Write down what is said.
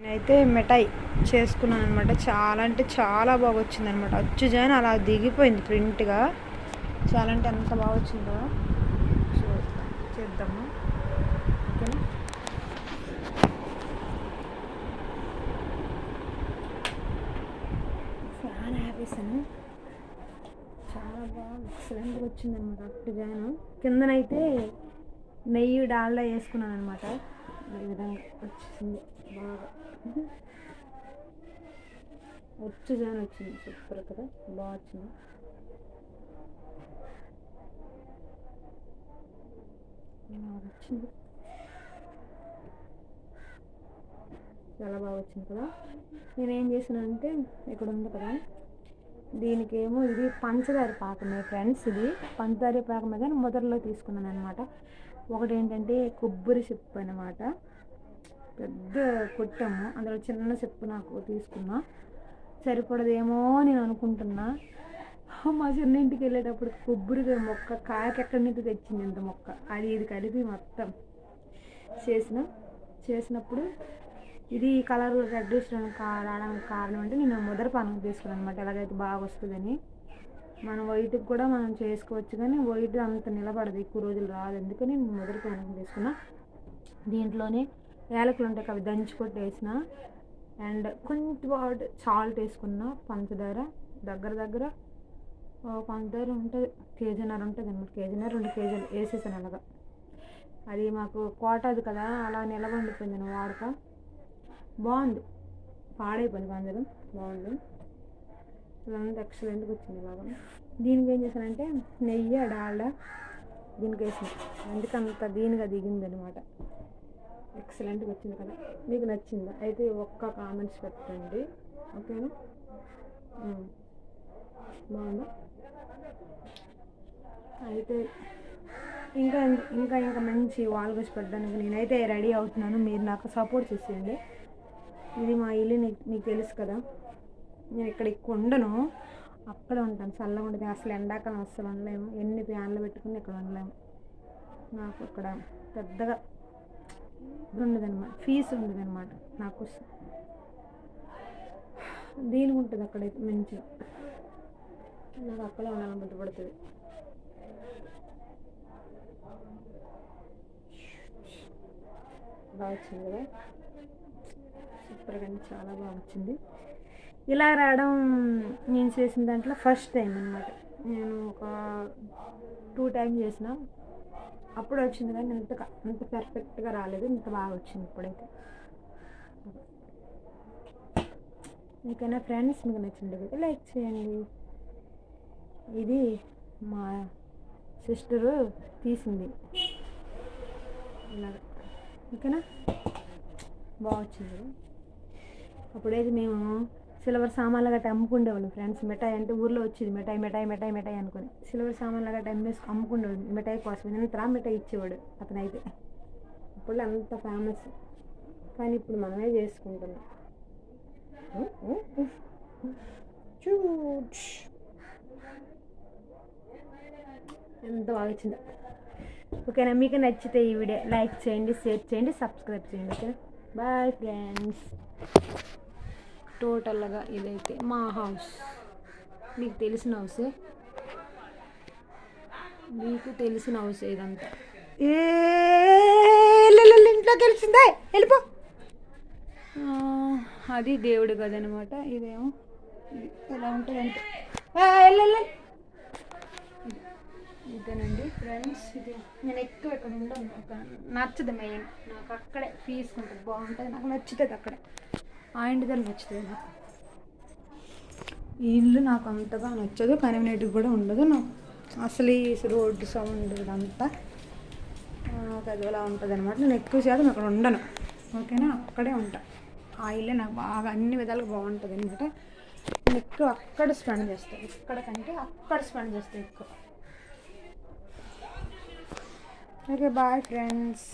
నేనైతే మిఠాయి చేసుకున్నాను అనమాట. చాలా అంటే చాలా బాగా వచ్చింది అనమాట. అచ్చు జాయిన్ అలా దిగిపోయింది ప్రింట్గా. చాలా అంటే ఎంత బాగా వచ్చిందో. సో చేద్దాము, ఓకేనా. ఫ్యాన్ ఆపేసాను. చాలా బాగా ఎక్సలెంట్గా వచ్చిందనమాట అట్టు జాయిన్. కిందనైతే నెయ్యి డాల్డా వేసుకున్నాను అనమాట. ఈ విధంగా వచ్చింది బాగా. వచ్చి జాన్ వచ్చింది, సూపర్ కదా, బాగా వచ్చింది. వచ్చింది చాలా బాగా వచ్చింది కదా. నేనేం చేసానంటే ఇక్కడ ఉంది కదా, దీనికేమో ఇది పంచదార పాకమే ఫ్రెండ్స్. ఇది పంచదార పాకమే కానీ మొదట్లో తీసుకున్నాను అనమాట. ఒకటి ఏంటంటే కొబ్బరి చెప్పు అనమాట, పెద్ద కొట్టాము, అందులో చిన్న చెప్పు నాకు తీసుకున్నా. సరిపడదేమో నేను అనుకుంటున్నా. మా చిన్నింటికి వెళ్ళేటప్పుడు కొబ్బరికాయ మొక్క కాయకి ఎక్కడి నుంచి తెచ్చింది ఇంత మొక్క, అది ఇది కలిపి మొత్తం చేసినప్పుడు ఇది కలర్ రెడ్డిష్ రావడానికి కారణం అంటే నేను ముదర పానకం తీసుకున్నాను అనమాట. ఎలాగైతే బాగా వస్తుందని. మనం వైట్కి కూడా మనం చేసుకోవచ్చు కానీ వైట్ అంత నిలబడదు, ఎక్కువ రోజులు రాదు. అందుకని నేను ముదర పానకం తీసుకున్నా. దీంట్లోనే యాలకులు ఉంటాయి, అవి దంచి కొట్టి వేసిన, అండ్ కొంచెం సాల్ట్ వేసుకున్న, పంచదార దగ్గర పంచదార ఉంటుంది, కేజీన్నర ఉంటుంది అనమాట. కేజీన్నర 2 కేజీలు వేసేసాను అలాగా. అది మాకు కోటది కదా, అలా నిలబడిపోయింది నేను వాడక. బాగుంది, పాడైపోయింది పంచదార, బాగుంది. ఇదంతా ఎక్సలెంట్గా వచ్చింది బాగా. దీనికి ఏం చేశానంటే నెయ్యి డాల్డా దీనికి వేసిన, అందుకంత దీనిగా దిగింది అనమాట. ఎక్సలెంట్గా వచ్చింది కదా. మీకు నచ్చిందా? అయితే ఒక్క కామెంట్స్ పెట్టండి, ఓకేనా. బాగుందా? అయితే ఇంకా ఇంకా ఇంకా మంచి వాల్గస్ పెట్టడానికి నేనైతే రెడీ అవుతున్నాను. మీరు నాకు సపోర్ట్ చేసేయండి. ఇది మా ఇల్లు, మీకు తెలుసు కదా. నేను ఇక్కడ ఎక్కువ ఉండను, అక్కడ ఉంటాను. చల్లగా ఉంటుంది అసలు, ఎండాకాలం అస్సలు ఉండలేము. ఎన్ని ఫ్యాన్లు పెట్టుకుని ఇక్కడ ఉండలేము. నాకు ఇక్కడ పెద్దగా ఉండదన్నమాట, ఫీజు ఉండదన్నమాట నాకు. దీనికి ఉంటుంది అక్కడైతే మంచిగా, నాకు అక్కడే ఉండాలని పడుతుంది. బాగా వచ్చింది కదా, సూపర్గా, చాలా బాగా వచ్చింది. ఇలా రావడం నేను చేసిన దాంట్లో ఫస్ట్ టైం అనమాట. నేను ఒక 2 టైమ్స్ చేసిన, అప్పుడు వచ్చింది కానీ అంత పర్ఫెక్ట్గా రాలేదు, ఇంత బాగా వచ్చింది ఇప్పుడైతే. మీకైనా ఫ్రెండ్స్ మీకు నచ్చింది లైక్ చేయండి. ఇది మా సిస్టరు తీసింది ఇలాగ, ఓకేనా. బాగా వచ్చింది. అప్పుడైతే మేము సిల్వర్ సామాన్లు గట్ట అమ్ముకుండేవాళ్ళం ఫ్రెండ్స్. మిఠాయి అంటే ఊర్లో వచ్చేది మిఠాయి అనుకుని సిల్వర్ సామాన్లు గట్ట అమ్ముకుండేవాడు. మిఠాయి కోసం ఎంత మిఠాయి ఇచ్చేవాడు అతనైతే. అప్పుడు అంత ఫేమస్, కానీ ఇప్పుడు మనమే చేసుకుంటున్నాం. ఎంత బాగా వచ్చిందో, ఓకేనా. మీకు నచ్చితే ఈ వీడియో లైక్ చేయండి, షేర్ చేయండి, సబ్స్క్రైబ్ చేయండి, ఓకేనా. Bye friends. టోటల్గా ఇదైతే మా హౌస్, మీకు తెలిసిన హౌసే, ఇదంతా. ఇంట్లో తెలిసిందే, వెళ్ళిపో. అది దేవుడు కదనమాట. ఇదేమో ఎలా ఉంటుందంటే ఇదేనండి ఫ్రెండ్స్. ఇది నేను ఎక్కువ ఇక్కడ ఉండను, నచ్చదు మెయిన్ నాకు. అక్కడే తీసుకుంటుంది, బాగుంటుంది, నాకు నచ్చుతుంది అక్కడే. ఆ ఇంటి దగ్గర నచ్చుతుంది నాకు. ఈ ఇల్లు నాకు అంతగా నచ్చదు, కన్వీనియంట్ కూడా ఉండదు నాకు అసలు. ఈ రోడ్డు సౌండ్ ఇదంతా నాకు అదిలా ఉంటుంది అనమాట. నేను ఎక్కువ శాతం అక్కడ ఉండను, ఓకేనా. అక్కడే ఉంటా. ఆ ఇల్లే నాకు బాగా అన్ని విధాలుగా బాగుంటుంది అనమాట. నేను ఎక్కువ అక్కడ స్పెండ్ చేస్తాను, ఇక్కడ కంటే అక్కడ స్పెండ్ చేస్తాను ఎక్కువ. Okay bye friends.